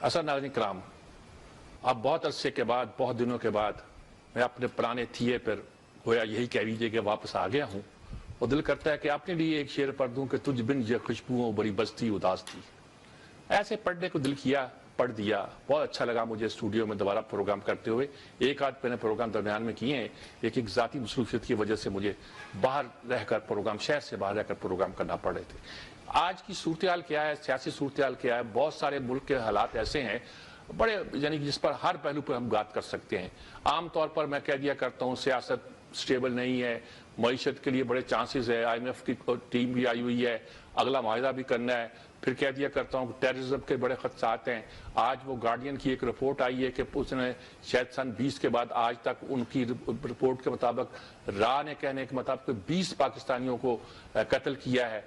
असर नाज़रीन कराम, अब बहुत अरसे के बाद, बहुत दिनों के बाद मैं अपने पुराने थिए पर गोया यही कह लीजिए कि वापस आ गया हूँ, और दिल करता है कि अपने लिए एक शेर पढ़ दूँ कि तुझ बिन ये खुशबुओं बड़ी बस्ती उदास थी। ऐसे पढ़ने को दिल किया, पढ़ दिया। बहुत अच्छा लगा मुझे स्टूडियो में दोबारा प्रोग्राम करते हुए। एक आध मैंने प्रोग्राम दरमियान में किए हैं, लेकिन ज़ाती मसरूफियत की वजह से मुझे बाहर रहकर प्रोग्राम, शहर से बाहर रहकर प्रोग्राम करना पड़ रहे थे। आज की सूरत हाल क्या है, सियासी सूरत हाल क्या है, बहुत सारे मुल्क के हालात ऐसे हैं बड़े, यानी कि जिस पर हर पहलू पर हम बात कर सकते हैं। आम तौर पर मैं कह दिया करता हूँ सियासत स्टेबल नहीं है, मईशत के लिए बड़े चांसेस है, IMF की टीम भी आई हुई है, अगला माहिदा भी करना है। फिर कह दिया करता हूँ टेररिज्म के बड़े खदशात हैं। आज वो गार्डियन की एक रिपोर्ट आई है कि उसने शायद सन 20 के बाद आज तक उनकी रिपोर्ट के मुताबिक राह ने कहने के मुताबिक 20 पाकिस्तानियों को कत्ल किया है,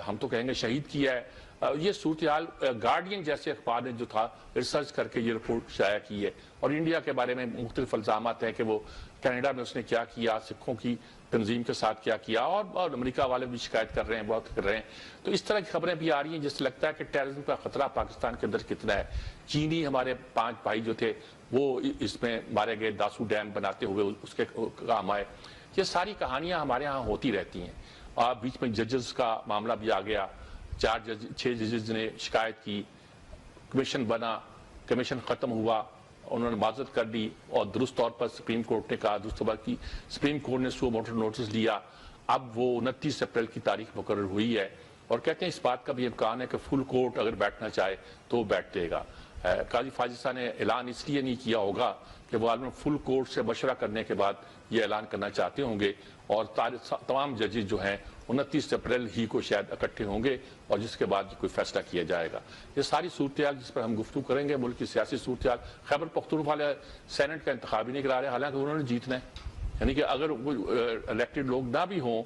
हम तो कहेंगे शहीद किया है। ये सूरत हाल गार्डियन जैसे अखबार ने जो था रिसर्च करके ये रिपोर्ट शाया की है। और इंडिया के बारे में मुख्तलिफ इल्ज़ामात हैं कि वो कनाडा में उसने क्या किया, सिखों की तंजीम के साथ क्या किया, और अमेरिका वाले भी शिकायत कर रहे हैं, बहुत कर रहे हैं। तो इस तरह की खबरें भी आ रही हैं जिससे लगता है कि टेररिज्म का खतरा पाकिस्तान के अंदर कितना है। चीनी हमारे 5 भाई जो थे वो इसमें मारे गए, दासू डैम बनाते हुए उसके काम आए। ये सारी कहानियां हमारे यहाँ होती रहती हैं। और बीच में जजेस का मामला भी आ गया, 6 जजेस ने शिकायत की, कमीशन बना, कमीशन खत्म हुआ, उन्होंने माजरत कर दी, और दुरुस्त तौर पर सुप्रीम कोर्ट ने कहा, दुरुस्त तौर की सुप्रीम कोर्ट ने सो मोटर नोटिस लिया। अब वो 29 अप्रैल की तारीख मुकर्रर हुई है, और कहते हैं इस बात का भी इम्कान है कि फुल कोर्ट अगर बैठना चाहे तो वो बैठ देगा। काजी फाजिसा ने ऐलान इसलिए नहीं किया होगा कि वो आलम फुल कोर्ट से मशवरा करने के बाद ये ऐलान करना चाहते होंगे, और तमाम जजेस जो हैं 29 अप्रैल ही को शायद इकट्ठे होंगे, और जिसके बाद कोई फैसला किया जाएगा। ये सारी सूरत हाल जिस पर हम गुफ्तगू करेंगे, मुल्क की सियासी सूरत हाल। खैबर पख्तूनख्वा वाले सेनेट का इंतखाब ही नहीं करा रहे, हालांकि उन्होंने जीतना है। यानी कि अगर इलेक्टेड लोग ना भी हों,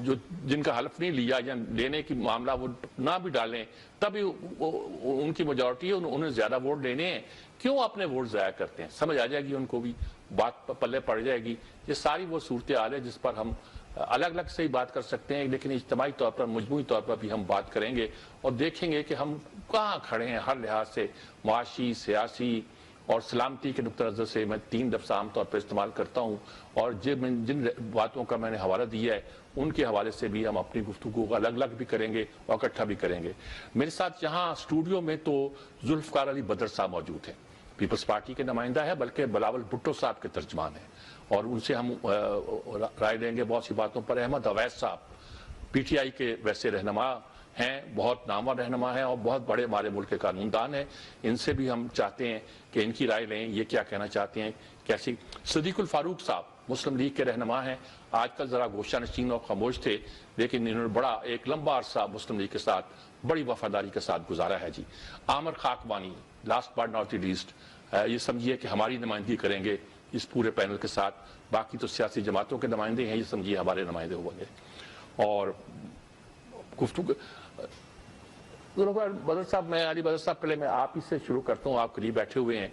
जो जिनका हल्फ नहीं लिया या लेने की मामला वो ना भी डालें, तभी उनकी मेजॉरिटी है, उन्हें ज्यादा वोट लेने हैं, क्यों अपने वोट जाया करते हैं। समझ आ जाएगी उनको भी, बात पल्ले पड़ जाएगी। ये सारी वो सूरत हाल है जिस पर हम अलग अलग से ही बात कर सकते हैं, लेकिन इज्तिमाई तौर पर, मजमूई तौर पर भी हम बात करेंगे और देखेंगे कि हम कहाँ खड़े हैं हर लिहाज से, मुआशी, सियासी और सलामती के नुक्ता नज़र से। मैं 3 लफ्ज़ आम तौर पर इस्तेमाल करता हूँ, और जिन बातों का मैंने हवाला दिया है उनके हवाले से भी हम अपनी गुफ्तगू को अलग अलग भी करेंगे और इकट्ठा भी करेंगे। मेरे साथ यहाँ स्टूडियो में तो जुल्फ़कार अली बदर साहब मौजूद हैं, पीपल्स पार्टी के नुमाइंदा है, बल्कि बिलावल भुट्टो साहब के तर्जमान हैं, और उनसे हम राय लेंगे बहुत सी बातों पर। अहमद अवैस साहब PTI के वैसे रहनुमा हैं, बहुत नामवर रहनुमा हैं और बहुत बड़े हमारे मुल्क के कानूनदान हैं। इनसे भी हम चाहते हैं कि इनकी राय लें, ये क्या कहना चाहते हैं, कैसी। सदीकुल फारूक साहब मुस्लिम लीग के रहनुमा हैं, आजकल ज़रा गोशा नशीन और खामोश थे, लेकिन इन्होंने बड़ा एक लंबा अरसा मुस्लिम लीग के साथ बड़ी वफादारी के साथ गुजारा है जी। Aamir Khakwani, last but not least, ये समझिए कि हमारी नुमाइंदगी करेंगे इस पूरे पैनल के साथ। बाकी तो सियासी जमातों के नुमाइंदे हैं, ये समझिए हमारे नुमाइंदे होंगे। और गुफ्तगू बदर साहब, मैं अली बदर साहब, पहले मैं आप ही से शुरू करता हूँ, आप करीब बैठे हुए हैं।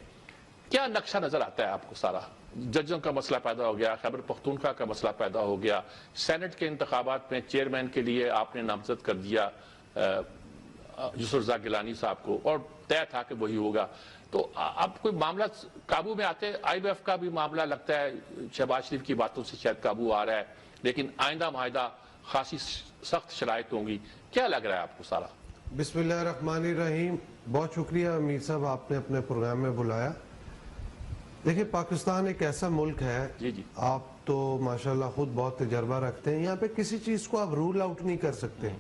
क्या नक्शा नजर आता है आपको सारा? जजों का मसला पैदा हो गया, खैबर पख्तूनख्वा का मसला पैदा हो गया, सेनेट के इंतखाबात में चेयरमैन के लिए आपने नामजद कर दिया यूसुफ रज़ा गिलानी साहब को, और तय था कि वही होगा। तो अब कोई मामला काबू में आते, IMF का भी मामला लगता है शहबाज शरीफ की बातों से शायद काबू आ रहा है, लेकिन आइंदा माहिदा खासी सख्त शराइत होंगी। क्या लग रहा है आपको सारा? बिस्मिल्लाहिर्रहमानिर्रहीम। बहुत शुक्रिया अमीर साहब, आपने अपने प्रोग्राम में बुलाया। देखिए, पाकिस्तान एक ऐसा मुल्क है, जी जी, आप तो माशाल्लाह खुद बहुत तजर्बा रखते हैं, यहाँ पे किसी चीज़ को आप रूल आउट नहीं कर सकते।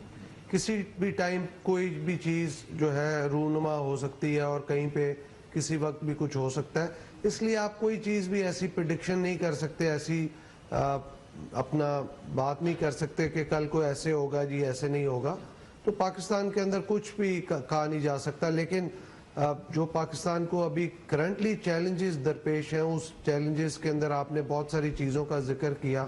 किसी भी टाइम कोई भी चीज़ जो है रूनुमा हो सकती है, और कहीं पे किसी वक्त भी कुछ हो सकता है। इसलिए आप कोई चीज़ भी ऐसी प्रिडिक्शन नहीं कर सकते, ऐसी अपना बात नहीं कर सकते कि कल को ऐसे होगा जी, ऐसे नहीं होगा। तो पाकिस्तान के अंदर कुछ भी कहा नहीं जा सकता। लेकिन जो पाकिस्तान को अभी करंटली चैलेंजेस दरपेश हैं, उस चैलेंजेस के अंदर आपने बहुत सारी चीज़ों का जिक्र किया।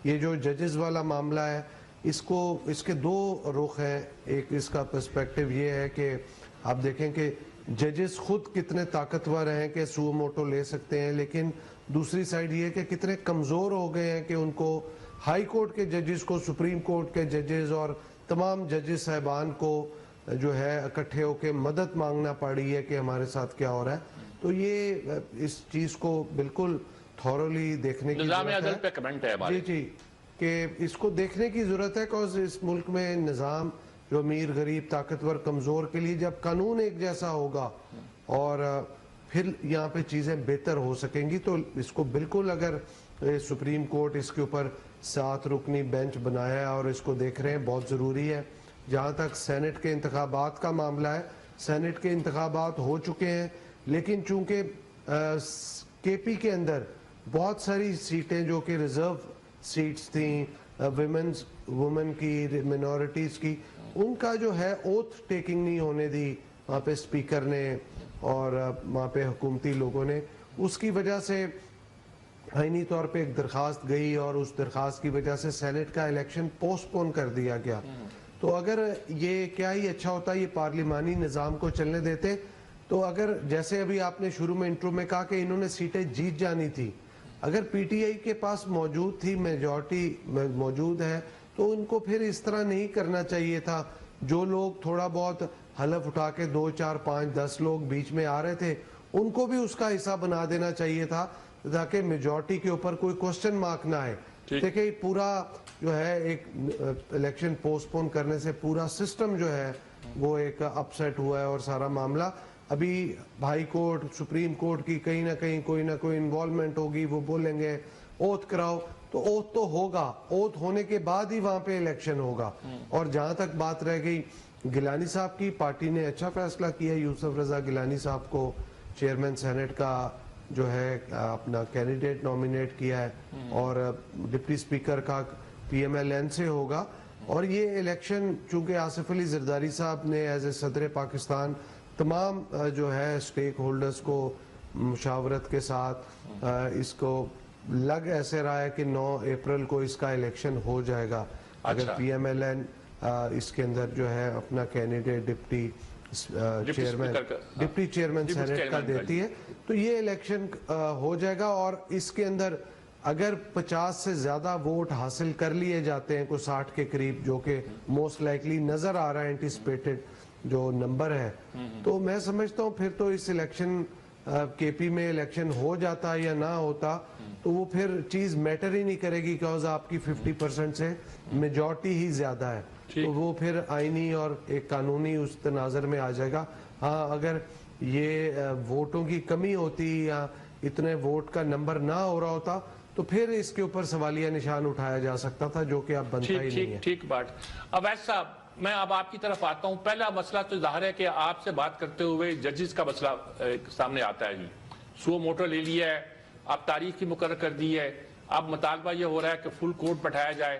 ये जो जजेस वाला मामला है, इसके 2 रुख हैं। एक इसका पर्सपेक्टिव ये है कि आप देखें कि जजेस खुद कितने ताकतवर हैं कि सुओ मोटो ले सकते हैं, लेकिन दूसरी साइड ये कि कितने कमज़ोर हो गए हैं कि उनको हाई कोर्ट के जजेस को, सुप्रीम कोर्ट के जजेस और तमाम जजेस साहिबान को جو ہے اکٹھے ہو کے مدد مانگنا پڑی ہے کہ ہمارے ساتھ کیا ہو رہا ہے. تو یہ اس چیز کو بالکل تھورولی دیکھنے کی نظام ضرورت عدل ہے. پہ کمنٹ ہے ہمارے. جی کہ اس کو دیکھنے کی ضرورت ہے کہ اس ملک میں نظام جو امیر غریب طاقتور کمزور کے لیے جب قانون ایک جیسا ہوگا اور پھر یہاں پہ چیزیں بہتر ہو سکیں گی. تو اس کو بالکل اگر سپریم کورٹ اس کے اوپر 7 رکنی بینچ بنایا ہے اور اس کو دیکھ رہے ہیں, بہت ضروری ہے. جہاں تک سینٹ کے انتخابات کا معاملہ ہے, سینٹ کے انتخابات ہو چکے ہیں, لیکن چونکہ کے پی کے اندر بہت ساری سیٹیں جو کہ ریزرو سیٹس تھیں وومن کی, منورٹیز کی, ان کا جو ہے اوتھ ٹیکنگ نہیں ہونے دی وہاں پہ اسپیکر نے اور وہاں پہ حکومتی لوگوں نے. اس کی وجہ سے آئینی طور پہ ایک درخواست گئی اور اس درخواست کی وجہ سے سینٹ کا الیکشن پوسٹ پون کر دیا گیا. تو اگر یہ کیا ہی اچھا ہوتا یہ پارلیمانی نظام کو چلنے دیتے. تو اگر جیسے ابھی آپ نے شروع میں انٹرو میں کہا کہ انہوں نے سیٹیں جیت جانی تھی, اگر پی ٹی آئی کے پاس موجود تھی, میجورٹی موجود ہے, تو ان کو پھر اس طرح نہیں کرنا چاہیے تھا. جو لوگ تھوڑا بہت حلف اٹھا کے 2 4 5 10 لوگ بیچ میں آ رہے تھے, ان کو بھی اس کا حصہ بنا دینا چاہیے تھا تاکہ میجورٹی کے اوپر کوئی کوسچن مارک نہ آئے. دیکھیں پورا جو ہے ایک الیکشن پوسٹ پون کرنے سے پورا سسٹم جو ہے وہ ایک اپسیٹ ہوا ہے اور سارا معاملہ ابھی ہائی کورٹ سپریم کورٹ کی کہیں نہ کہیں کوئی نہ کوئی انوالومنٹ ہوگی. وہ بولیں گے اوتھ کراؤ, تو اوتھ تو ہوگا, اوتھ ہونے کے بعد ہی وہاں پہ الیکشن ہوگا. اور جہاں تک بات رہ گئی گیلانی صاحب کی, پارٹی نے اچھا فیصلہ کیا, یوسف رضا گیلانی صاحب کو چیئرمین سینٹ کا جو ہے اپنا کینڈیڈیٹ نامینیٹ کیا ہے اور ڈپٹی اسپیکر کا پی ایم ایل این سے ہوگا. اور یہ الیکشن چونکہ آصف علی زرداری صاحب نے ایز اے صدر پاکستان تمام جو ہے اسٹیک ہولڈرز کو مشاورت کے ساتھ اس کو لگ ایسے رہا ہے کہ 9 اپریل کو اس کا الیکشن ہو جائے گا. اگر پی ایم ایل این اس کے اندر جو ہے اپنا کینڈیڈیٹ ڈپٹی چیئرمین سینٹ کا دیتی ہے تو یہ الیکشن ہو جائے گا. اور اس کے اندر اگر 50 سے زیادہ ووٹ حاصل کر لیے جاتے ہیں, کوئی 60 کے قریب, جو کہ موسٹ لائکلی نظر آ رہا ہے اینٹیسپیٹڈ جو نمبر ہے, تو میں سمجھتا ہوں پھر تو اس الیکشن کے پی میں الیکشن ہو جاتا یا نہ ہوتا تو وہ پھر چیز میٹر ہی نہیں کرے گی, بیکاز آپ کی 50% سے میجورٹی ہی زیادہ ہے. تو وہ پھر آئینی اور ایک قانونی اس تناظر میں آ جائے گا. ہاں اگر یہ ووٹوں کی کمی ہوتی یا اتنے ووٹ کا نمبر نہ ہو رہا ہوتا تو پھر اس کے اوپر سوالیہ نشان اٹھایا جا سکتا تھا, جو کہ اب بنتا ہی نہیں ہے. ٹھیک بات. اب ایسا میں اب آپ کی طرف آتا ہوں. پہلا مسئلہ تو ظاہر ہے کہ آپ سے بات کرتے ہوئے ججز کا مسئلہ سامنے آتا ہے. جی سو موٹر لے لیا ہے, اب تاریخ کی مقرر کر دی ہے, اب مطالبہ یہ ہو رہا ہے کہ فل کورٹ بٹھایا جائے.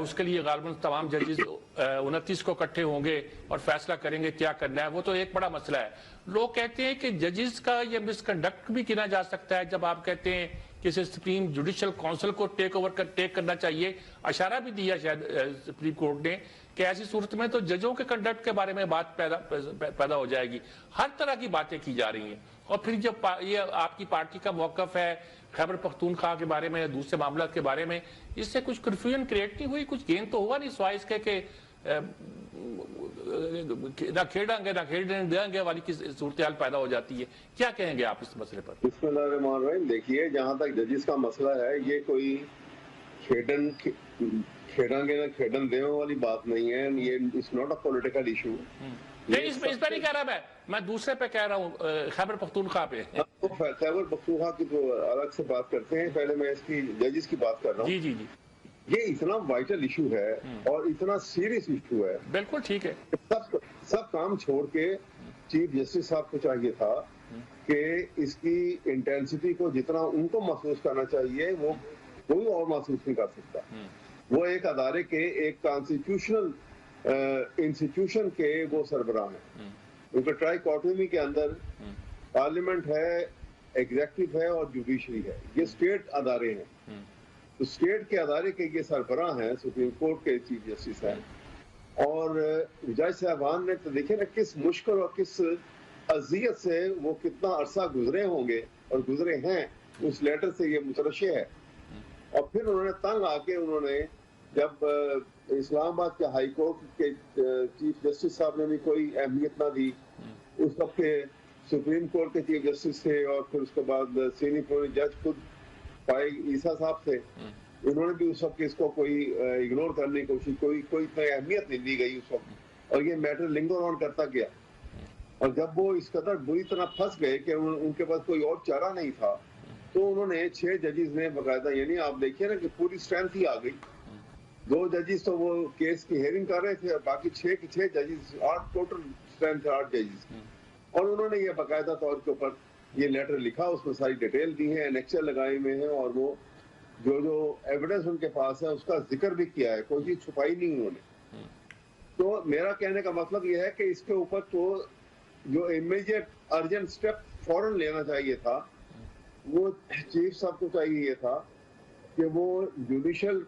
اس کے لیے غالباً تمام ججز 29 کو اکٹھے ہوں گے اور فیصلہ کریں گے کیا کرنا ہے. وہ تو ایک بڑا مسئلہ ہے. لوگ کہتے ہیں کہ ججز کا یہ مس کنڈکٹ بھی کیا جا سکتا ہے جب آپ کہتے ہیں کہ سپریم جوڈیشل کونسل کو ٹیک کرنا چاہیے. اشارہ بھی دیا شاید سپریم کورٹ نے کہ ایسی صورت میں تو ججوں کے کنڈکٹ کے بارے میں بات پیدا ہو جائے گی. ہر طرح کی باتیں کی جا رہی ہیں. اور پھر جب یہ آپ کی پارٹی کا موقف ہے خیبر پختونخوا کے بارے میں یا دوسرے معاملات کے بارے میں, اس سے کچھ کنفیوژن کریٹ نہیں ہوئی, کچھ گین تو ہوا نہیں سوائے اس کے کہ نہ کھیڑیں گے نہ کھیڑنے دیں گے والی صورتحال پیدا ہو جاتی ہے. کیا کہیں گے آپ اس مسئلے پر؟ بسم اللہ الرحمن الرحیم. دیکھیے جہاں تک ججز کا مسئلہ ہے یہ کوئی کھیڑیں گے نہ کھیڑن دیں والی بات نہیں ہے. یہ it's not a political issue. نہیں اس پہ نہیں کہہ رہا میں دوسرے پہ کہہ رہا ہوں, خیبر پختونخوا پہ. خیبر پختونخوا کی تو الگ سے بات کرتے ہیں, پہلے میں اس کی ججز کی بات کر رہا ہوں. جی یہ اتنا وائٹل ایشو ہے اور اتنا سیریس ایشو ہے. بالکل ٹھیک ہے. سب کام چھوڑ کے چیف جسٹس صاحب کو چاہیے تھا کہ اس کی انٹینسٹی کو جتنا ان کو محسوس کرنا چاہیے وہ کوئی اور محسوس نہیں کر سکتا. وہ ایک ادارے کے ایک کانسٹیٹیوشنل انسٹیٹیوشن کے وہ سربراہ ہیں. کیونکہ ٹرائی کوٹمی کے اندر پارلیمنٹ ہے, ایگزیکٹو ہے اور جوڈیشری ہے. یہ اسٹیٹ ادارے ہیں. تو اسٹیٹ کے ادارے کے یہ سربراہ ہیں, سپریم کورٹ کے چیف جسٹس ہیں. اور جج صاحبان نے تو دیکھے نا کس مشکل اور کس اذیت سے وہ کتنا عرصہ گزرے ہوں گے اور گزرے ہیں. اس لیٹر سے یہ مترشح ہے. اور پھر انہوں نے تنگ آ کے انہوں نے جب اسلام آباد کے ہائی کورٹ کے چیف جسٹس صاحب نے بھی کوئی اہمیت نہ دی، اس وقت کے سپریم کورٹ کے چیف جسٹس تھے اور پھر اس کے بعد سینئر جج خود پائے عیسیٰ صاحب تھے، انہوں نے بھی اس وقت اس کو کوئی اگنور کرنے کی کوشش، کوئی اتنا اہمیت نہیں دی گئی اس وقت، اور یہ میٹر لنگر آن کرتا گیا. اور جب وہ اس قدر بری طرح پھنس گئے کہ ان کے پاس کوئی اور چارہ نہیں تھا، تو انہوں نے 6 ججز نے باقاعدہ، یعنی آپ دیکھیے نا کہ پوری اسٹرینتھ ہی آ گئی. 2 ججز تو وہ کیس کی ہیئرنگ کر رہے تھے، اور باقی 6 کے 6 ججز، 8 ٹوٹل اسٹرینتھ 8 ججز. اور انہوں نے یہ باقاعدہ طور کے اوپر یہ لیٹر لکھا، اس میں ساری ڈیٹیل دی ہے، انیکچر لگائے ہوئے ہیں، اور وہ جو ایویڈنس ان کے پاس ہے اس کا ذکر بھی کیا ہے، کوئی چیز چھپائی نہیں انہوں نے. تو میرا کہنے کا مطلب یہ ہے کہ اس کے اوپر تو جو امیجیٹ ارجنٹ سٹیپ فوراً لینا چاہیے تھا، وہ چیف صاحب کو چاہیے یہ تھا کہ وہ جوڈیشل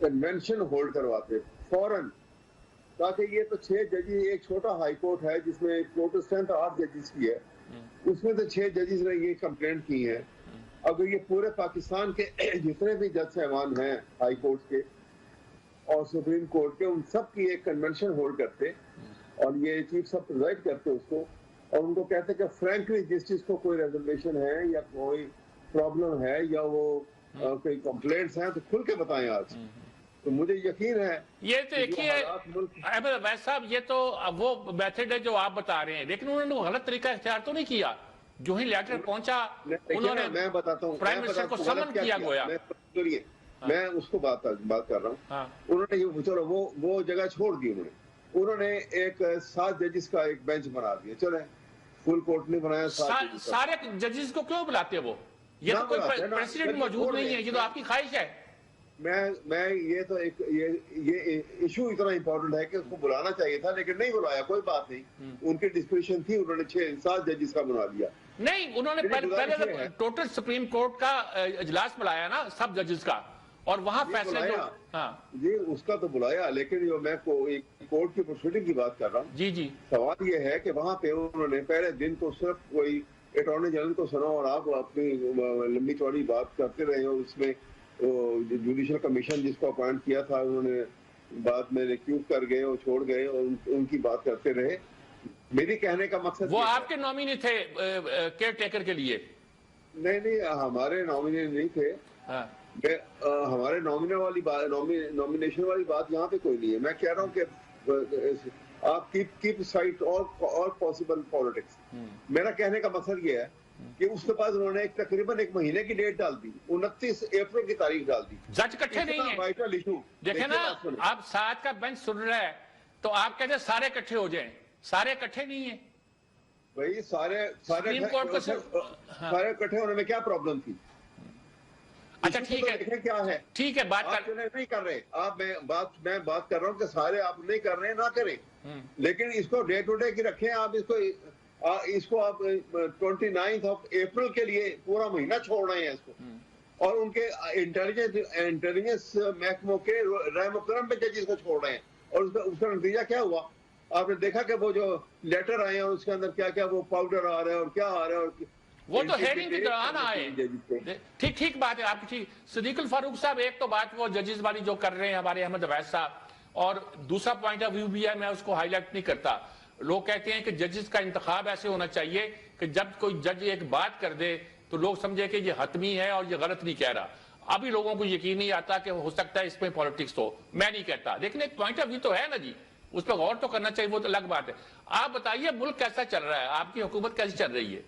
کنونشن ہولڈ کرواتے فوراً، تاکہ یہ تو 6 ججز، ایک چھوٹا ہائی کورٹ ہے جس میں ٹوٹل اسٹرینتھ 8 ججز کی ہے، اس میں تو 6 ججز نے یہ کمپلینٹ کی ہے. اگر یہ پورے پاکستان کے جتنے بھی جج صاحبان ہیں ہائی کورٹ کے اور سپریم کورٹ کے، ان سب کی ایک کنونشن ہولڈ کرتے، اور یہ چیف صاحب پریزائڈ کرتے اس کو، اور ان کو کہتے کہ فرینکلی جس چیز کو کوئی ریزرویشن ہے یا کوئی پرابلم ہے یا وہ کوئی کمپلینٹس ہیں تو کھل کے بتائیں آج. تو مجھے یقین ہے یہ تو دیکھیے احمد عبید صاحب، یہ تو وہ میتھڈ ہے جو آپ بتا رہے ہیں، لیکن انہوں نے غلط طریقہ اختیار تو نہیں کیا. جو ہی لیٹر پہنچا انہوں نے میں بتاتا ہوں پرائم منسٹر کو سمن کیا گویا. میں اس کو بات کر رہا ہوں. انہوں نے چلو وہ جگہ چھوڑ دی، انہوں نے ایک 7 ججز کا ایک بینچ بنا دیا. چلے فل کورٹ نہیں بنایا، سارے ججز کو کیوں بلاتے وہ؟ یہ تو کوئی پریسیڈنٹ موجود نہیں ہے، یہ تو آپ کی خواہش ہے. میں یہ تو یہ ایشو اتنا امپورٹنٹ ہے کہ اس کو بلانا چاہیے تھا، لیکن نہیں بلایا. کوئی بات نہیں، ان کی ڈسکریشن تھی، انہوں نے 6-7 ججز کا بنا دیا. نہیں، انہوں نے پہلے ٹوٹل سپریم کورٹ کا اجلاس بلایا نا سب ججز کا، اور وہاں فیصلہ جی اس کا تو بلایا، لیکن جو میں کورٹ کی پروسیڈنگ کی بات کر رہا ہوں، جی سوال یہ ہے کہ وہاں پہ انہوں نے پہلے دن تو صرف کوئی اٹارنی جنرل کو سنا، اور آپ اپنی لمبی چوڑی بات کرتے رہے، اور اس میں جوڈیشل کمیشن جس کو اپوائنٹ کیا تھا انہوں نے بعد میں ریکیوز کر گئے اور چھوڑ گئے، اور ان کی بات کرتے رہے. میری کہنے کا مقصد وہ آپ کے نامینی تھے کیئر ٹیکر کے لیے؟ نہیں، ہمارے نامینی نہیں تھے. ہمارے نامینیشن والی بات یہاں پہ کوئی نہیں ہے. میں کہہ رہا ہوں کہ آپ کیپ سائٹ اور پاسبل پالیٹکس. میرا کہنے کا مقصد یہ ہے کہ اس کے بعد انہوں نے تقریباً 1 مہینے کی ڈیٹ ڈال دی، 29 اپریل کی تاریخ ڈال دی. جج کٹھے نہیں ہیں، دیکھیں نا آپ 7 کا بینچ سن رہے ہیں تو آپ کہتے ہیں سارے کٹھے ہو جائیں، سارے کٹھے نہیں ہیں بھائی. سارے کٹھے ہونے میں کیا پرابلم تھی؟ اچھا ٹھیک ہے، کیا ہے ٹھیک ہے، بات نہیں کر رہے آپ. میں بات کر رہا ہوں کہ سارے آپ نہیں کر رہے، نہ کریں، لیکن اس کو ڈے ٹو ڈے کی رکھیں. آپ اس کو آپ 29 اپریل کے لیے پورا مہینہ چھوڑ رہے ہیں اس کو، اور ان کے انٹیلیجنس محکموں کے رائے مقرم پہ ججز کو چھوڑ رہے ہیں. اور اس کا نتیجہ کیا ہوا؟ آپ نے دیکھا کہ وہ جو لیٹر آئے ہیں اس کے اندر کیا وہ پاؤڈر آ رہا ہے اور کیا آ رہا ہے، اور وہ تو ہیئرنگ کے دوران آئے. ٹھیک بات ہے آپ کی. صدیق الفاروق صاحب، ایک تو بات وہ ججز والی جو کر رہے ہیں ہمارے احمد عبید صاحب، اور دوسرا پوائنٹ آف ویو بھی ہے، میں اس کو ہائی لائٹ نہیں کرتا. لوگ کہتے ہیں کہ ججز کا انتخاب ایسے ہونا چاہیے کہ جب کوئی جج ایک بات کر دے تو لوگ سمجھے کہ یہ حتمی ہے اور یہ غلط نہیں کہہ رہا. ابھی لوگوں کو یقین نہیں آتا کہ ہو سکتا ہے اس میں پالیٹکس ہو. میں نہیں کہتا، لیکن ایک پوائنٹ آف ویو تو ہے نا جی، اس پہ غور تو کرنا چاہیے، وہ تو الگ بات ہے. آپ بتائیے ملک کیسا چل رہا ہے، آپ کی حکومت کیسی چل رہی ہے؟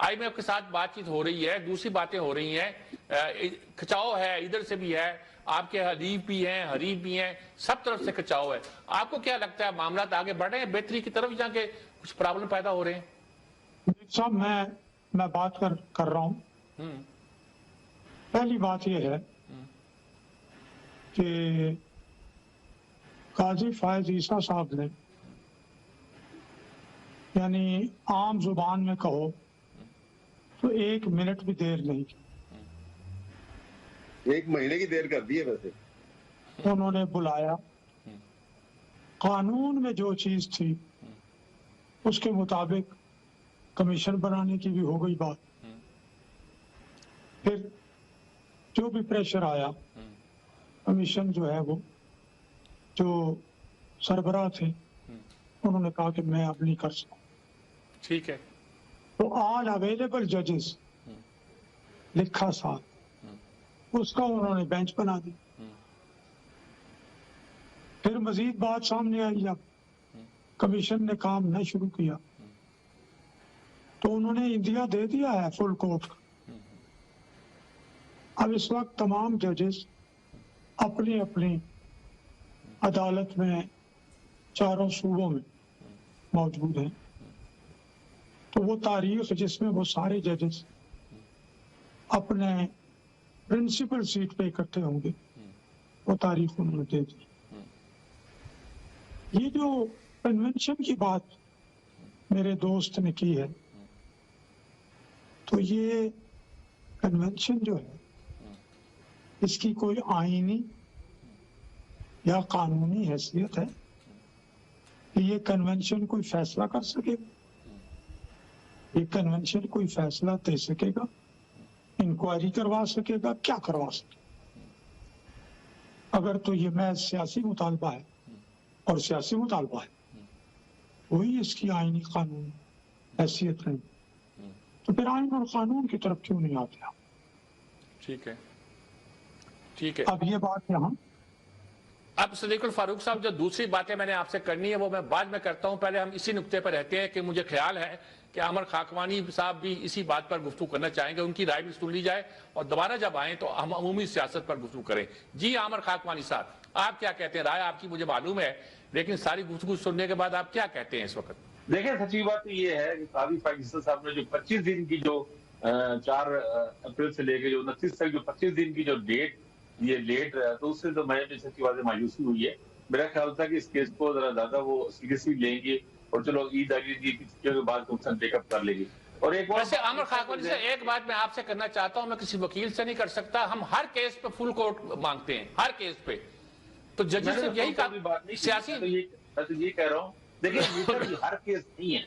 IMF کے ساتھ بات چیت ہو رہی ہے، دوسری باتیں ہو رہی ہیں، کھچاؤ ہے، ادھر سے بھی ہے، آپ کے حلیف بھی ہیں، حریف بھی ہیں، سب طرف سے کھچاؤ ہے. آپ کو کیا لگتا ہے معاملات آگے بڑھ رہے ہیں بہتری کی طرف، جا کے کچھ پرابلم پیدا ہو رہے ہیں؟ صاحب میں بات کر رہا ہوں. پہلی بات یہ ہے کہ قاضی فائز عیسیٰ صاحب نے، یعنی عام زبان میں کہو تو 1 منٹ بھی دیر نہیں کی. 1 مہینے کی دیر کر دی ہے. ویسے انہوں نے بلایا، قانون میں جو چیز تھی اس کے مطابق کمیشن بنانے کی بھی ہو گئی بات. پھر جو بھی پریشر آیا कमीशन जो है वो जो सरबराह थे उन्होंने कहा कि मैं अब नहीं कर सकता। ठीक है। तो ऑल अवेलेबल जजेस लिखा साथ उसका उन्होंने बेंच बना दी। फिर मजीद बात सामने आई, जब कमीशन ने काम न शुरू किया तो उन्होंने इंदिया दे दिया है फुल कोर्ट का। अब इस वक्त तमाम जजेस अपनी अपनी अदालत में चारों सूबों में मौजूद हैं। तो वो तारीख जिसमें वो सारे जजेस अपने प्रिंसिपल सीट पे इकट्ठे होंगे, वो तारीख उन्होंने दे दी। ये जो कन्वेंशन की बात मेरे दोस्त ने की है, तो ये कन्वेंशन जो है इसकी कोई आईनी या कानूनी हैसियत है कि ये कन्वेंशन कोई फैसला कर सकेगा? ये कन्वेंशन कोई फैसला दे सकेगा, इंक्वायरी करवा सकेगा, क्या करवा सकेगा? अगर तो ये महज सियासी मुतालबा है और सियासी मुतालबा है, वही इसकी आईनी कानून हैसियत नहीं, तो फिर आइन और कानून की तरफ क्यों नहीं आते आप? ठीक है, ठीक है। अब ये बात यहाँ अब सदीकुल फारूक साहब, जो दूसरी बातें मैंने आपसे करनी है वो मैं बाद में करता हूं। पहले हम इसी नुक्ते पर रहते हैं कि मुझे ख्याल है कि आमर खाकवानी साहब भी इसी बात पर गुफ्तगू करना चाहेंगे, उनकी राय भी सुन ली जाए और दोबारा जब आए तो हम अमूमी सियासत पर गुफ्तगू करें। जी आमर खाकवानी साहब, आप क्या कहते हैं? राय आपकी मुझे मालूम है, लेकिन सारी गुफ्तगू सुनने के बाद आप क्या कहते हैं इस वक्त? देखिए, सच्ची बात तो ये है कि काजी फैसल साहब ने जो 25 दिन की जो 4 अप्रैल से लेकर जो 29 तक जो 25 दिन की जो डेट ये लेट रहा, तो उससे तो मैं भी सच्ची बात है मायूसी हुई है। मेरा ख्याल था कि इस केस को जरा ज्यादा वो सीरियसली लेंगे और चलो ईद आ गई के बाद टेकअप कर लेंगे। और एक वैसे आमर खाकवानी से एक बात मैं आपसे करना चाहता हूं, मैं किसी वकील से नहीं कर सकता, हम हर केस पे फुल कोर्ट मांगते हैं, हर केस पे। तो जजेस से यही कहा सियासी, तो ये कह रहा हूँ, देखिए हर केस नहीं है।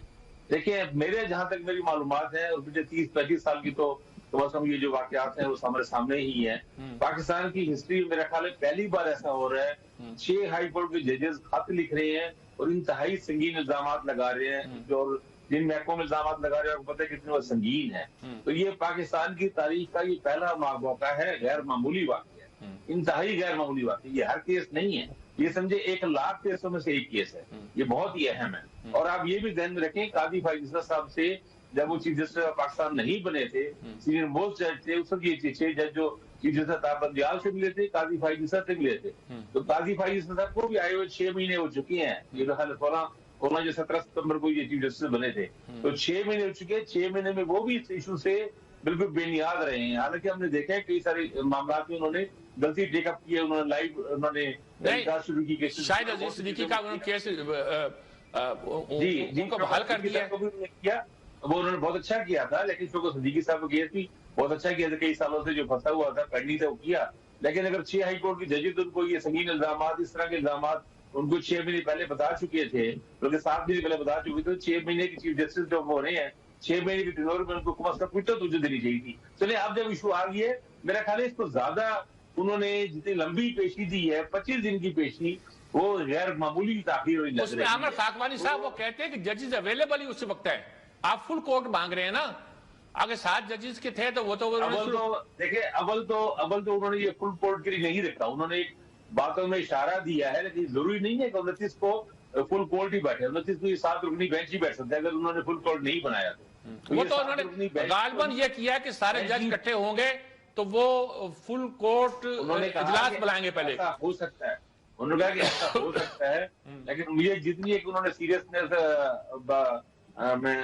देखिए मेरे जहां तक मेरी मालूमात है, और मुझे 30-35 साल की तो कम ये जो वाकयात हैं वो हमारे सामने ही है। पाकिस्तान की हिस्ट्री में मेरा ख्याल है पहली बार ऐसा हो रहा है 6 हाई कोर्ट के जजेस खत लिख रहे हैं और इंतहाई संगीन इल्जाम लगा रहे हैं, जो जिन महकमों में इल्जाम लगा रहे हैं आपको पता है कितने वो संगीन है। तो ये पाकिस्तान की तारीख का ये पहला मौका है, गैर मामूली वाकया, इंतहाई गैर मामूली वाकया। ये हर केस नहीं है, ये समझे 1 लाख केसों में से एक केस है, ये बहुत ही अहम है। और आप ये भी ध्यान में रखें, काजी फैसल साहब से जब वो चीफ जस्टिस पाकिस्तान नहीं बने थे, सीनियर मोस्ट जज थे, उस वक्त ये 6 जज जो चीफ जस्टिस ताबंदियाल से मिले थे, काजी फैसल से मिले थे। तो काजी फैसल साहब को भी आए हुए 6 महीने हो चुके हैं। ये जो 16 जो 17 सितंबर को ये चीफ जस्टिस बने थे, तो 6 महीने हो चुके हैं। 6 महीने में वो भी इस इशू से बिल्कुल बेनियाद रहे हैं। हालांकि हमने देखा है कई सारे मामला में उन्होंने गलती टेकअप की है, उन्होंने लाइव उन्होंने शुरू की केस, शायद अजीज सिद्दीकी का उन्होंने केस उनको हल कर दिया, वो उन्होंने बहुत अच्छा किया था। लेकिन शौकत सिद्दीकी साहब को केस भी बहुत अच्छा किया था, कई सालों से जो फंसा हुआ था पेंडिंग था वो किया। लेकिन अगर 6 हाई कोर्ट की जजेस उनको ये संगीन इल्जाम, इस तरह के इल्जाम उनको 6 महीने पहले बता चुके थे, बल्कि 7 महीने पहले बता चुके थे, 6 महीने की चीफ जस्टिस जो हो रहे हैं 6 महीने की टेन्योर में उनको कम से कम कुछ तो तुझे देनी चाहिए थी। चलिए अब जब इशू आ गई है, मेरा ख्याल है इसको ज्यादा उन्होंने जितनी लंबी पेशी दी है 25 दिन की पेशी, वो गैर मामूली ताखीर हुई लग रही है। आमर खाकवानी साहब वो कहते हैं कि जजेस अवेलेबल ही उस वक्त है, आप फुल कोर्ट मांग रहे हैं ना। अगर 7 जजेस के थे तो वो तो देखिए अव्वल तो उन्होंने ये फुल कोर्ट के लिए नहीं रखा, उन्होंने बातों में इशारा दिया है, लेकिन जरूरी नहीं है कि 29 को फुल कोर्ट ही बैठे। 29 को ये 7 रुकनी बेंच ही बैठ सकते हैं अगर उन्होंने फुल कोर्ट नहीं बनाया तो। वो तो उन्होंने गालबन ये किया कि सारे जज इकट्ठे होंगे तो वो फुल कोर्ट इजलास बुलाएंगे पहले। हो सकता है, उन्होंने कहा कि ऐसा हो सकता है, लेकिन मुझे जितनी एक उन्होंने सीरियसनेस, मैं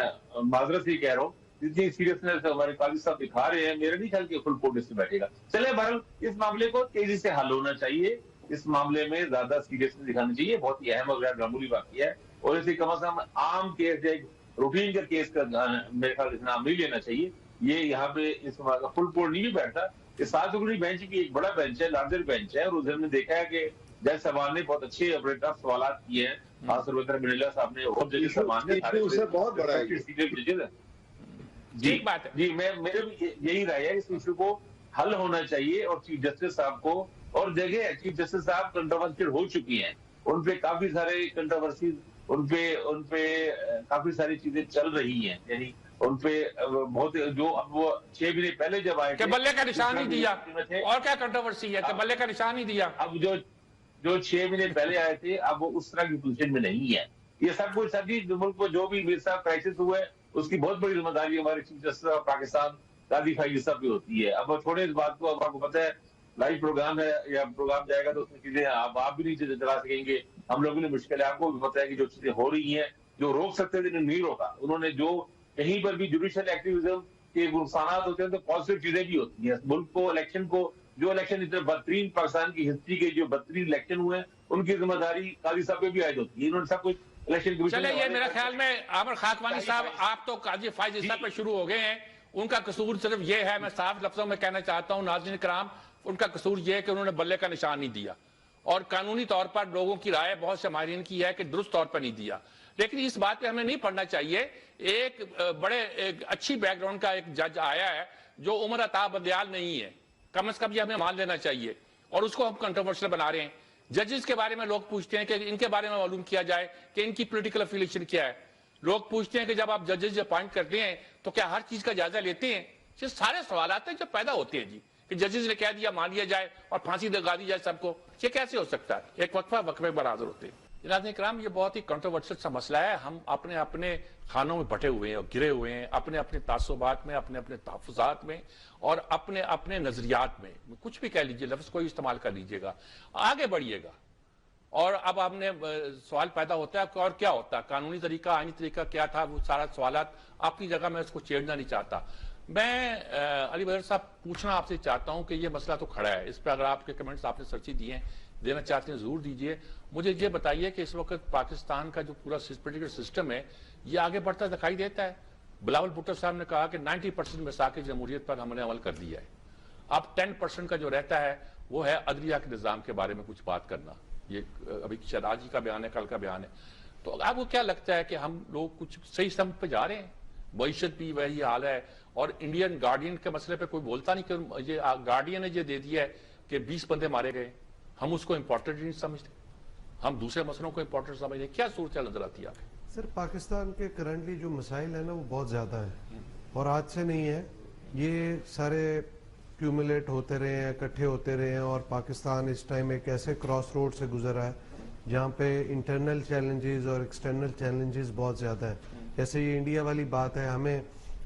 माजरत से कह रहा हूँ, जितनी सीरियसनेस हमारे काजी साहब दिखा रहे हैं, मेरा नहीं ख्याल कि फुल कोर्ट इससे बैठेगा। चले बहरहाल इस मामले को तेजी से हल होना चाहिए, इस मामले में ज्यादा सीरियसनेस दिखानी चाहिए, बहुत ही अहम और गैर मामूली वाकया है। और इसे कम से कम आम केस, एक रूटीन का केस का मेरे ख्याल इस नाम नहीं लेना चाहिए। ये यहाँ पे इस फुल कोर्ट नहीं भी बैठता, ये 7 रुकनी बेंच भी एक बड़ा बेंच है, लार्जर बेंच है। और उधर हमने देखा है कि जज साहब ने बहुत अच्छे अपने टफ सवाल किए हैं, खास तौर पर बिरला साहब ने और जज साहब ने बहुत बड़ा जी बात है जी। मेरे भी यही राय है, इस इशू को हल होना चाहिए और चीफ जस्टिस साहब को اور دیکھیں چیف جسٹس صاحب کنٹروورشل ہو چکی ہیں, ان پہ کافی سارے کنٹروورسیز, ان پہ کافی ساری چیزیں چل رہی ہیں, یعنی ان پہ بہت جو اب وہ 6 مہینے پہلے جب آئے کہ بلے کا نشان ہی دیا, اور کیا کنٹروورسی ہے کہ بلے کا نشان ہی دیا. اب جو 6 مہینے پہلے آئے تھے اب وہ اس طرح کی پوزیشن میں نہیں ہے. یہ سب کچھ سبھی ملک کو جو بھی میر صاحب کرائسس ہوا ہے اس کی بہت بڑی ذمہ داری ہمارے چیف جسٹس آف پاکستان قاضی فائز صاحب پہ ہوتی ہے. اب چھوڑے اس بات کو, اب آپ کو پتہ ہے لائیو پروگرام ہے یا پروگرام جائے گا تو اس میں چیزیں آپ بھی نہیں چلا سکیں گے, ہم لوگوں نے مشکل ہے. آپ کو بھی پتہ ہے کہ جو چیزیں ہو رہی ہیں جو روک سکتے تھے نہیں روکا انہوں نے. جو کہیں پر بھی جوڈیشل ایکٹیویزم کے نقصانات ہوتے ہیں تو پازیٹیو چیزیں بھی ہوتی ہیں. ملک کو الیکشن کو, جو الیکشن اتنے بدترین پاکستان کی ہسٹری کے جو بدترین الیکشن ہوئے ہیں ان کی ذمہ داری قاضی صاحب پہ بھی عائد ہوتی ہے. انہوں نے سب کچھ الیکشن کمیشن. چلے یہ میرے خیال میں عامر خاکوانی صاحب آپ تو قاضی فائز صاحب پہ شروع ہو گئے ہیں. ان کا قصور صرف یہ ہے, میں صاف لفظوں میں کہنا چاہتا ہوں ناظرین کرام, ان کا قصور یہ ہے کہ انہوں نے بلے کا نشان نہیں دیا, اور قانونی طور پر لوگوں کی رائے بہت سے ماہرین کی ہے کہ درست طور پر نہیں دیا. لیکن اس بات پہ ہمیں نہیں پڑھنا چاہیے. ایک بڑے اچھی بیک گراؤنڈ کا ایک جج آیا ہے جو عمر عطا بندیال نہیں ہے, کم از کم یہ ہمیں مان لینا چاہیے, اور اس کو ہم کنٹروورشل بنا رہے ہیں. ججز کے بارے میں لوگ پوچھتے ہیں کہ ان کے بارے میں معلوم کیا جائے کہ ان کی پولیٹیکل افیلیشن کیا ہے. لوگ پوچھتے ہیں کہ جب آپ ججز اپوائنٹ کرتے ہیں تو کیا ہر چیز کا جائزہ لیتے ہیں. یہ سارے سوالات ہیں جو پیدا ہوتے ہیں جی, کہ ججز نے کہہ دیا مان لیا جائے اور پھانسی دلوا دی جائے سب کو. یہ کیسے ہو سکتا ہے؟ ایک وقفے پر حاضر ہوتے ہیں. ناظرین کرام, یہ بہت ہی کنٹروورشل سا مسئلہ ہے. ہم اپنے خانوں میں بٹے ہوئے ہیں اور گرے ہوئے ہیں, اپنے تعصبات میں, اپنے تحفظات میں, اور اپنے نظریات میں. کچھ بھی کہہ لیجئے, لفظ کوئی استعمال کر لیجئے گا, آگے بڑھیے گا. اور اب ہم نے سوال پیدا ہوتا ہے کہ اور کیا ہوتا ہے, قانونی طریقہ, آئینی طریقہ کیا تھا, وہ سارا سوالات اپنی جگہ میں اس کو چھیڑنا نہیں چاہتا. میں علی بدر صاحب پوچھنا آپ سے چاہتا ہوں کہ یہ مسئلہ تو کھڑا ہے, اس پہ اگر آپ کے کمنٹس آپ نے سرچی دیے دینا چاہتے ہیں ضرور دیجئے. مجھے یہ بتائیے کہ اس وقت پاکستان کا جو پورا پولیٹیکل سسٹم ہے یہ آگے بڑھتا دکھائی دیتا ہے. بلاول بھٹو صاحب نے کہا کہ 90% میثاق جمہوریت پر ہم نے عمل کر دیا ہے. اب 10% کا جو رہتا ہے وہ ہے عدلیہ کے نظام کے بارے میں کچھ بات کرنا. یہ ابھی شاید آج ہی کا بیان ہے, کل کا بیان ہے. تو آپ کو کیا لگتا ہے کہ ہم لوگ کچھ صحیح سمت پہ جا رہے ہیں؟ معیشت بھی وہی حال ہے, اور انڈین گارڈین کے مسئلے پہ کوئی بولتا نہیں کہ یہ گارڈین نے یہ دے دیا ہے کہ 20 بندے مارے گئے, ہم اس کو امپورٹنٹ نہیں سمجھتے, ہم دوسرے مسئلوں کو امپورٹنٹ سمجھتے. کیا صورتحال نظر آتی ہے آپ؟ سر, پاکستان کے کرنٹلی جو مسائل ہیں نا وہ بہت زیادہ ہیں, اور آج سے نہیں ہے. یہ سارے کیومولیٹ ہوتے رہے ہیں, اکٹھے ہوتے رہے ہیں, اور پاکستان اس ٹائم ایک ایسے کراس روڈ سے گزرا ہے جہاں پہ انٹرنل چیلنجز اور ایکسٹرنل چیلنجز بہت زیادہ ہیں. جیسے یہ انڈیا والی بات ہے, ہمیں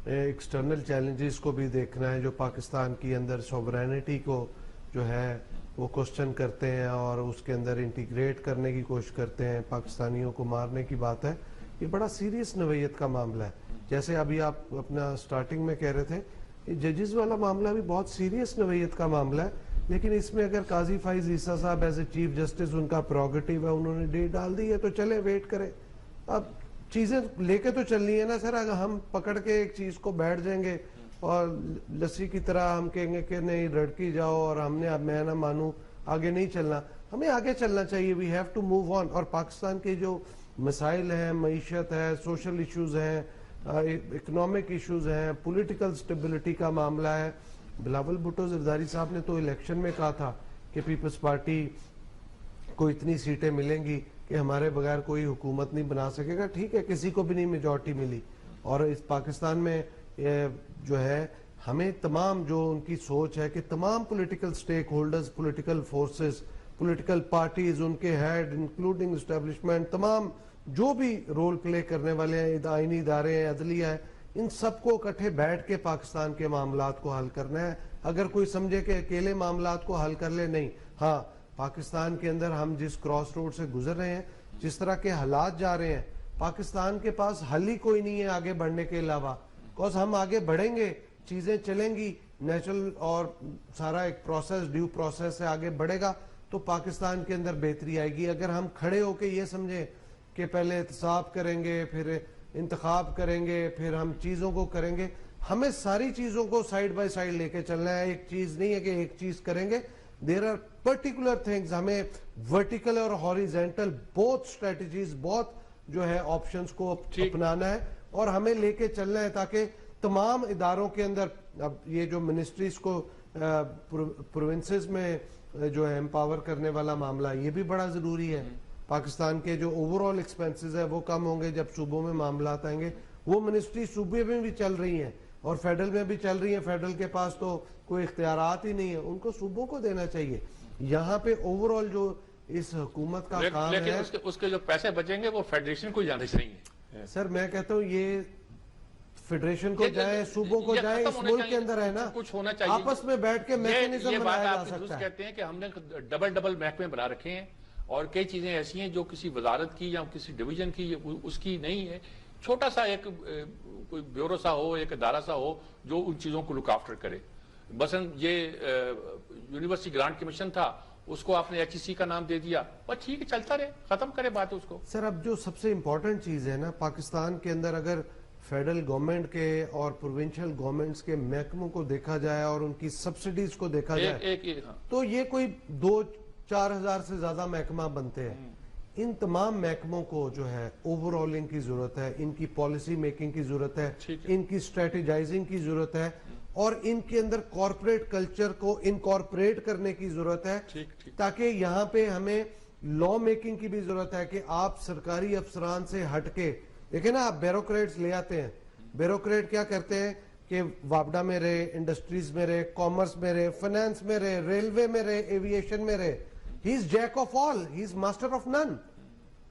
ایکسٹرنل چیلنجز کو بھی دیکھنا ہے جو پاکستان کی اندر سوورینٹی کو جو ہے وہ کوسچن کرتے ہیں اور اس کے اندر انٹیگریٹ کرنے کی کوشش کرتے ہیں, پاکستانیوں کو مارنے کی بات ہے. یہ بڑا سیریس نوعیت کا معاملہ ہے. جیسے ابھی آپ اپنا سٹارٹنگ میں کہہ رہے تھے, یہ ججز والا معاملہ بھی بہت سیریس نوعیت کا معاملہ ہے, لیکن اس میں اگر قاضی فائز عیسیٰ صاحب ایز اے چیف جسٹس, ان کا پروگیٹیو ہے, انہوں نے ڈیٹ ڈال دی ہے تو چلے ویٹ کریں. اب چیزیں لے کے تو چلنی ہے نا سر. اگر ہم پکڑ کے ایک چیز کو بیٹھ جائیں گے اور لسی کی طرح ہم کہیں گے کہ نہیں رڑکی جاؤ اور ہم نے اب میں نہ مانوں, آگے نہیں چلنا. ہمیں آگے چلنا چاہیے, we have to move on. اور پاکستان کے جو مسائل ہیں, معیشت ہے, سوشل ایشوز ہیں, اکنامک ایشوز ہیں, پولیٹیکل سٹیبلٹی کا معاملہ ہے. بلاول بھٹو زرداری صاحب نے تو الیکشن میں کہا تھا کہ پیپلز پارٹی کو اتنی سیٹیں ملیں گی کہ ہمارے بغیر کوئی حکومت نہیں بنا سکے گا. ٹھیک ہے, کسی کو بھی نہیں میجورٹی ملی. اور اس پاکستان میں جو ہے ہمیں تمام جو ان کی سوچ ہے کہ تمام political stakeholders, political forces, political parties, ان کے ہیڈ انکلوڈنگ اسٹیبلشمنٹ, تمام جو بھی رول پلے کرنے والے ہیں, آئینی ادارے ہیں, عدلیہ ہے, ان سب کو اکٹھے بیٹھ کے پاکستان کے معاملات کو حل کرنا ہے. اگر کوئی سمجھے کہ اکیلے معاملات کو حل کر لے, نہیں. ہاں, پاکستان کے اندر ہم جس کراس روڈ سے گزر رہے ہیں, جس طرح کے حالات جا رہے ہیں, پاکستان کے پاس حل ہی کوئی نہیں ہے آگے بڑھنے کے علاوہ. بیکاز ہم آگے بڑھیں گے, چیزیں چلیں گی, نیچرل اور سارا ایک پروسیس, ڈیو پروسیس سے آگے بڑھے گا تو پاکستان کے اندر بہتری آئے گی. اگر ہم کھڑے ہو کے یہ سمجھیں کہ پہلے احتساب کریں گے, پھر انتخاب کریں گے, پھر ہم چیزوں کو کریں گے, ہمیں ساری چیزوں کو سائیڈ بائی سائیڈ لے کے چلنا ہے. ایک چیز نہیں ہے کہ ایک چیز کریں گے. دیر آر پرٹیکولر تھنگز, ہمیں ورٹیکل اور ہاریزنٹل بہت اسٹریٹجیز, بہت جو ہے آپشنز کو اپنانا ہے اور ہمیں لے کے چلنا ہے تاکہ تمام اداروں کے اندر, اب یہ جو منسٹریز کو प्रोविंसेस में जो है एम्पावर करने वाला मामला, ये भी बड़ा ज़रूरी है। पाकिस्तान के जो ओवरऑल एक्सपेंसेस है वो कम होंगे जब सूबों में मामला आएंगे। वो मिनिस्ट्री सूबे में भी चल रही हैं और फेडरल में भी चल रही है। फेडरल के पास तो कोई इख्तियारात ही नहीं है, उनको सूबों को देना चाहिए। यहाँ पे ओवरऑल जो इस हुकूमत का काम लेकिन है, उसके जो पैसे बचेंगे वो फेडरेशन को जाने चाहिए। सर मैं कहता हूँ ये फेडरेशन को जाए, सूबों को जाए, इस मुल्क के अंदर है ना, कुछ होना चाहिए। आपस में बैठ के मैकेनिज्म ये बात बनाया जा आप सकता है। कहते हैं कि हमने डबल महकमे बना रखे हैं और कई चीजें ऐसी हैं जो किसी वजारत की या किसी डिवीजन की उसकी नहीं है। छोटा सा एक कोई ब्यूरो सा हो, एक अदारा सा हो जो उन चीजों को लुक आफ्टर करे। बसन ये यूनिवर्सिटी ग्रांट कमीशन था, उसको आपने HEC का नाम दे दिया, बस ठीक है, चलता रहे, खत्म करे बात उसको। सर अब जो सबसे इम्पोर्टेंट चीज है ना, पाकिस्तान के अंदर अगर फेडरल गवर्नमेंट के और प्रोविंशियल गवर्नमेंट्स के महकमों को देखा जाए और उनकी सब्सिडीज को देखा जाए हाँ। तो ये कोई 2-4 हजार से ज्यादा महकमा बनते हैं। इन तमाम महकमों को जो है ओवरऑलिंग की जरूरत है, इनकी पॉलिसी मेकिंग की जरूरत है, इनकी स्ट्रेटेजाइजिंग की जरूरत है और इनके अंदर कॉर्पोरेट कल्चर को इनकॉर्पोरेट करने की जरूरत है, ताकि यहाँ पे हमें लॉ मेकिंग की भी जरूरत है कि आप सरकारी अफसरान से हटके देखें ना, आप ब्यूरोक्रेट्स ले आते हैं। ब्यूरोक्रेट क्या करते हैं कि वापडा में रहे, इंडस्ट्रीज में रहे, कॉमर्स में रहे, फाइनेंस में रहे, रेलवे में रहे, एविएशन में रहे। He is jack of all, he is master of none.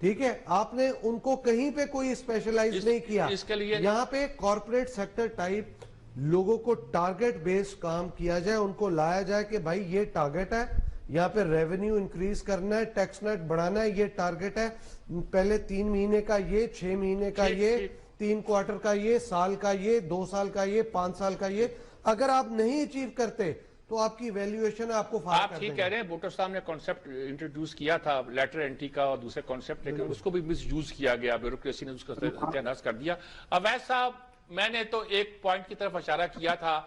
ठीक है, आपने उनको कहीं पे कोई स्पेशलाइज नहीं किया। इसके लिए यहाँ पे कॉर्पोरेट सेक्टर टाइप लोगों को टारगेट बेस्ड काम किया जाए, उनको लाया जाए कि भाई ये टारगेट है, यहाँ पे रेवेन्यू इंक्रीज करना है, टैक्स नेट बढ़ाना है, ये टारगेट है। पहले 3 महीने का ये, 6 महीने का ये, 3 क्वार्टर का ये, साल का ये, 2 साल का ये, 5 साल का ये। अगर आप नहीं अचीव करते तो आपकी वैल्यूएशन आपको फायर आप ठीक कह रहे हैं। भुट्टो साहब ने कॉन्सेप्ट इंट्रोड्यूस किया था लेटर एंट्री का और दूसरे कॉन्सेप्ट, लेकिन उसको भी मिसयूज किया गया, ब्यूरोक्रेसी ने उसका सत्यानाश कर दिया। अवैध साहब, मैंने तो एक पॉइंट की तरफ इशारा किया था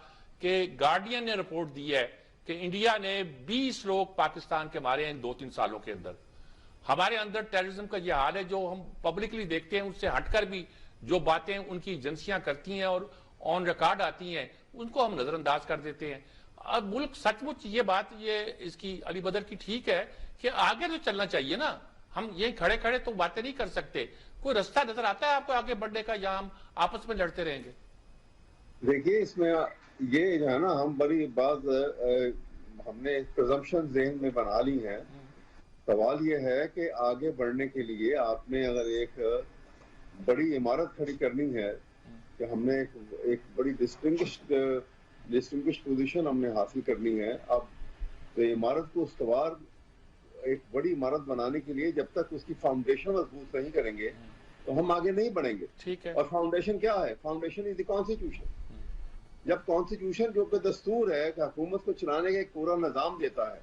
कि गार्डियन ने रिपोर्ट दी है कि इंडिया ने 20 लोग पाकिस्तान के मारे हैं 2-3 सालों के अंदर। हमारे अंदर टेररिज्म का यह हाल है, जो हम पब्लिकली देखते हैं, उससे हटकर भी जो बातें उनकी एजेंसियां करती हैं और ऑन रिकॉर्ड आती हैं, उनको हम नजरअंदाज कर देते हैं। अब मुल्क सचमुच ये बात, ये इसकी अली बदर की ठीक है कि आगे तो चलना चाहिए ना, हम यही खड़े खड़े तो बातें नहीं कर सकते। कोई रास्ता नजर आता है आपको आगे बढ़ने का, या हम आपस में लड़ते रहेंगे? देखिए, इसमें ये जो है ना, हम बड़ी बात हमने प्रिजम्पशन ज़हन में बना ली है। सवाल ये है कि आगे बढ़ने के लिए आपने अगर एक बड़ी इमारत खड़ी करनी है कि हमने एक बड़ी डिस्टिंग्विश्ड पोजीशन हमने हासिल करनी है। अब तो इमारत को उसवार एक बड़ी इमारत बनाने के लिए जब तक उसकी फाउंडेशन मजबूत नहीं करेंगे तो हम आगे नहीं बढ़ेंगे। ठीक है। और फाउंडेशन क्या है? Foundation is the constitution. जब कॉन्स्टिट्यूशन जो कि दस्तूर है कि हुकूमत को चलाने का एक पूरा निजाम देता है,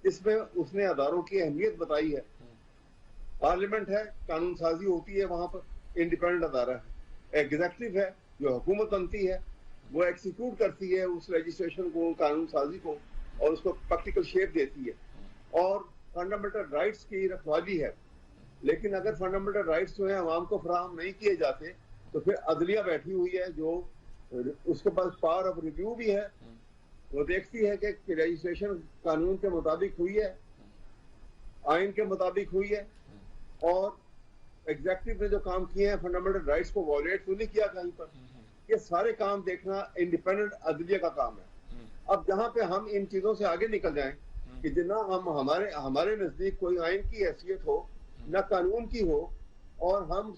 इसमें उसने अदारों की अहमियत बताई है। पार्लियामेंट है, कानून साजी होती है, वहां पर इंडिपेंडेंट अदारा है। एग्जीक्यूटिव है, जो हुकूमत बनती है, वो एक्सिक्यूट करती है उस लेजिस्लेशन को, कानून साजी को, और उसको प्रैक्टिकल शेप देती है। और फंडामेंटल राइट्स की रखवाली है। लेकिन अगर फंडामेंटल राइट्स जो है अवाम को फराहम नहीं किए जाते तो फिर अदलिया बैठी हुई है, जो उसके पास पावर ऑफ रिव्यू भी है। वो देखती है कि लेजिस्लेशन कानून के मुताबिक हुई है, आइन के मुताबिक हुई है, और एग्जीक्यूटिव ने जो काम किए हैं फंडामेंटल राइट्स को वॉलेट तो नहीं किया कहीं पर। ये सारे काम देखना इंडिपेंडेंट अदलिया का काम है। अब जहां पे हम इन चीजों से आगे निकल जाएं कि जितना हम हमारे नजदीक कोई आइन की हैसियत हो, ना कानून की हो, और हम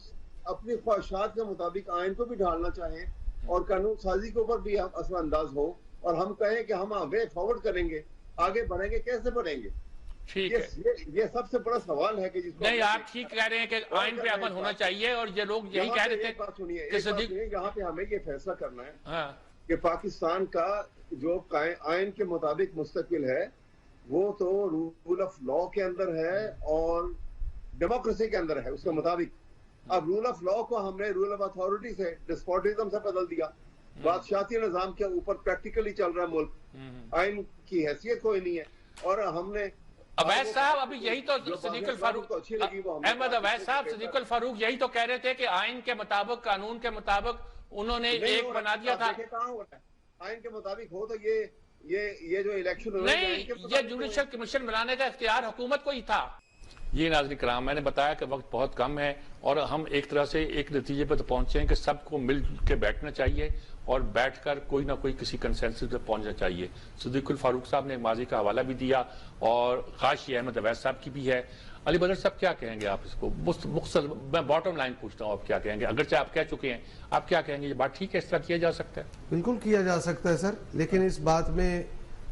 अपनी ख्वाहिशात के मुताबिक आइन को भी ढालना चाहें और कानून साजी के ऊपर भी हम असरअंदाज हो, और हम कहें कि हम वे फॉरवर्ड करेंगे, आगे बढ़ेंगे, कैसे बढ़ेंगे? ठीक है। ये सबसे बड़ा सवाल है कि जिसको नहीं, आप ठीक कह रहे हैं कि आइन पे अमल होना चाहिए, और ये लोग यही कह रहे थे। बात सुनिए, कि यहाँ पे हमें ये फैसला करना है हाँ। कि पाकिस्तान का जो आइन के मुताबिक मुस्तकिल है वो तो रूल ऑफ लॉ के अंदर है और डेमोक्रेसी के अंदर है उसके मुताबिक। अब रूल ऑफ लॉ को हमने रूल ऑफ अथॉरिटी से, डिस्पोटिज्म से बदल दिया। बादशाहती निजाम के ऊपर प्रैक्टिकली चल रहा मुल्क, आइन की हैसियत कोई नहीं है। और हमने अवैध साहब, अभी यही तो सदीकुल फारूक अहमद अवैध साहब, सदीकुल फारूक यही तो कह रहे थे कि आइन के मुताबिक, कानून के मुताबिक उन्होंने एक बना दिया था। कहाँ हो रहा है? आइन के मुताबिक हो तो ये जो इलेक्शन नहीं, ये जुडिशल कमीशन बनाने का इख्तियार हुकूमत को ही था। ये नाज़रीन कराम, मैंने बताया कि वक्त बहुत कम है और हम एक तरह से एक नतीजे पर तो पहुंचे हैं कि सबको मिल के बैठना चाहिए और बैठकर कोई ना कोई किसी कंसेंसस पे पहुंचना चाहिए। सिद्दीकुल फारूक साहब ने माजी का हवाला भी दिया और काशी अहमद अवैस साहब की भी है। अली बदर साहब क्या कहेंगे आप इसको? मुख्तसर मैं बॉटम लाइन पूछता हूँ, आप क्या कहेंगे? अगरचे आप कह चुके हैं, आप क्या कहेंगे? ये बात ठीक है, इस तरह किया जा सकता है? बिल्कुल किया जा सकता है सर, लेकिन इस बात में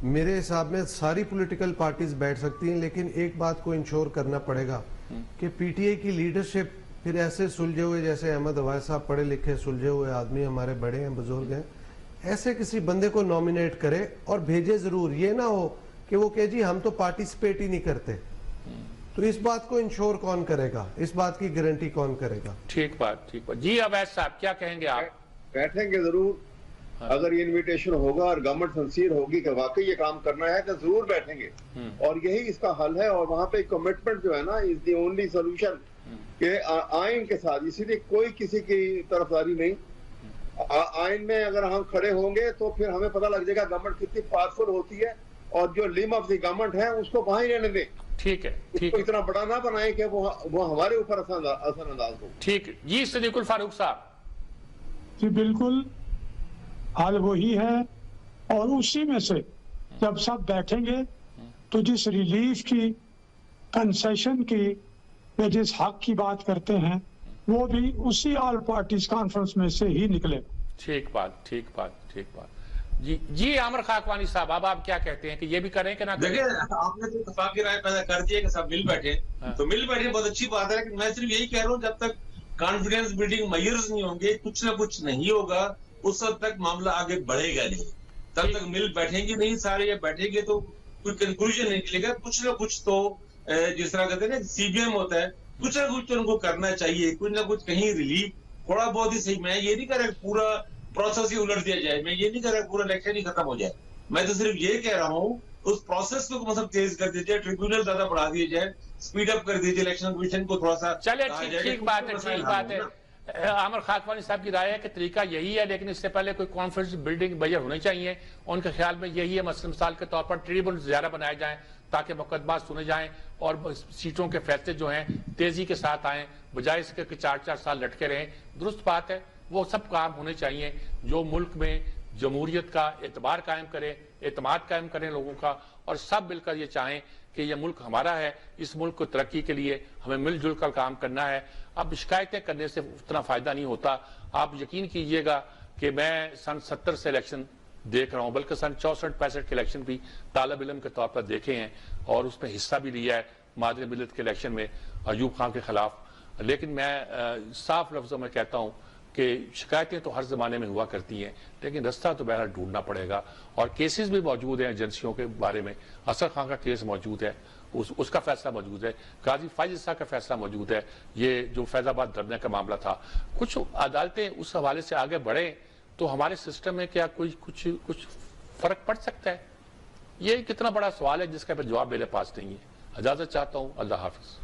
मेरे हिसाब में सारी पॉलिटिकल पार्टीज बैठ सकती हैं, लेकिन एक बात को इंश्योर करना पड़ेगा कि पीटीआई की लीडरशिप फिर ऐसे सुलझे हुए, जैसे अहमद अवैस साहब पढ़े लिखे सुलझे हुए आदमी, हमारे बड़े हैं, बुजुर्ग हैं, ऐसे किसी बंदे को नॉमिनेट करे और भेजे जरूर। ये ना हो कि वो कहे जी हम तो पार्टिसिपेट ही नहीं करते। तो इस बात को इंश्योर कौन करेगा? इस बात की गारंटी कौन करेगा? ठीक बात, ठीक बात। जी अवैस साहब क्या कहेंगे आप? बैठेंगे जरूर, अगर ये इनविटेशन होगा और गवर्नमेंट सिंसियर होगी कि वाकई ये काम करना है तो जरूर बैठेंगे और यही इसका हल है। और वहां पे कमिटमेंट जो है ना इज द ओनली सोल्यूशन के आइन के साथ, इसीलिए कोई किसी की तरफदारी नहीं। आइन में अगर हम खड़े होंगे तो फिर हमें पता लग जाएगा गवर्नमेंट कितनी पावरफुल होती है और जो लिम ऑफ द गवर्नमेंट है उसको वहां ही रहने दें। ठीक है, ठीक है। इतना बड़ा ना बनाए कि वो हमारे ऊपर असरअंदाज हो। ठीक जी सिद्दीकुल फारूक साहब। जी बिल्कुल, हाल वही है और उसी में से जब सब बैठेंगे तो जिस रिलीफ की, कंसेशन की या जिस हक की बात करते हैं वो भी उसी ऑल पार्टीज कॉन्फ्रेंस में से ही निकले। ठीक बात, ठीक बात, ठीक बात। जी आमिर खाकवानी साहब, अब आप क्या कहते हैं कि ये भी करें कि ना करें? देखिए, आपने तो इत्तेफाक की राय पैदा कर दी है कि सब मिल बैठे, तो मिल बैठे बहुत अच्छी बात है, लेकिन मैं सिर्फ यही कह रहा हूँ जब तक कॉन्फिडेंस बिल्डिंग मेजर्स नहीं होंगे, कुछ ना कुछ नहीं होगा, उस वक्त तक मामला आगे बढ़ेगा नहीं। तब तक मिल बैठेंगे नहीं सारे, या बैठेंगे तो कोई कंक्लूजन नहीं निकलेगा। कुछ ना कुछ तो जिस तरह कहते हैं ना सीबीएम होता है, कुछ ना कुछ तो उनको करना चाहिए, कुछ ना कुछ कहीं रिलीफ, थोड़ा बहुत ही सही। मैं ये नहीं कह रहा पूरा प्रोसेस ही उलट दिया जाए, मैं ये नहीं कह रहा पूरा इलेक्शन ही खत्म हो जाए, मैं तो सिर्फ ये कह रहा हूँ उस प्रोसेस को मतलब तेज कर दीजिए, ट्रिब्यूनल ज्यादा बढ़ा दिए जाए, स्पीड अप कर दीजिए, इलेक्शन कमीशन को थोड़ा सा। चले, ठीक बात है, ठीक बात है। आमिर खाकवानी साहब की राय है कि तरीका यही है, लेकिन इससे पहले कोई कॉन्फ्रेंस बिल्डिंग मेजर होने चाहिए। उनके ख्याल में यही है, मसलन मिसाल के तौर पर ट्रिब्यूनल ज्यादा बनाए जाएं ताकि मुकदमा सुने जाएं और सीटों के फैसले जो हैं तेजी के साथ आएं, बजाय इसके कि 4-4 साल लटके रहें। दुरुस्त बात है, वो सब काम होने चाहिए जो मुल्क में जमहूरियत का एतबार कायम करे, एतमाद कायम करें लोगों का, और सब मिलकर ये चाहें कि ये मुल्क हमारा है, इस मुल्क को तरक्की के लिए हमें मिलजुल कर काम करना है। अब शिकायतें करने से उतना फायदा नहीं होता। आप यकीन कीजिएगा कि मैं सन 70 से इलेक्शन देख रहा हूं, बल्कि सन 64-65 के इलेक्शन भी तालिब इल्म के तौर पर देखे हैं और उसमें हिस्सा भी लिया है मादर मिल्लत के इलेक्शन में अयूब खान के खिलाफ। लेकिन मैं साफ लफ्जों में कहता हूं कि शिकायतें तो हर जमाने में हुआ करती हैं, लेकिन रास्ता तो बहरहाल ढूंढना पड़ेगा। और केसेस भी मौजूद हैं एजेंसियों के बारे में। असर खान का केस मौजूद है, उसका फैसला मौजूद है, काजी फाइज साहब का फैसला मौजूद है, ये जो फैजाबाद धरने का मामला था। कुछ अदालतें उस हवाले से आगे बढ़े तो हमारे सिस्टम में क्या कुछ फर्क पड़ सकता है? ये कितना बड़ा सवाल है जिसका जवाब मेरे पास नहीं है। इजाजत चाहता हूँ, अल्लाह हाफिज।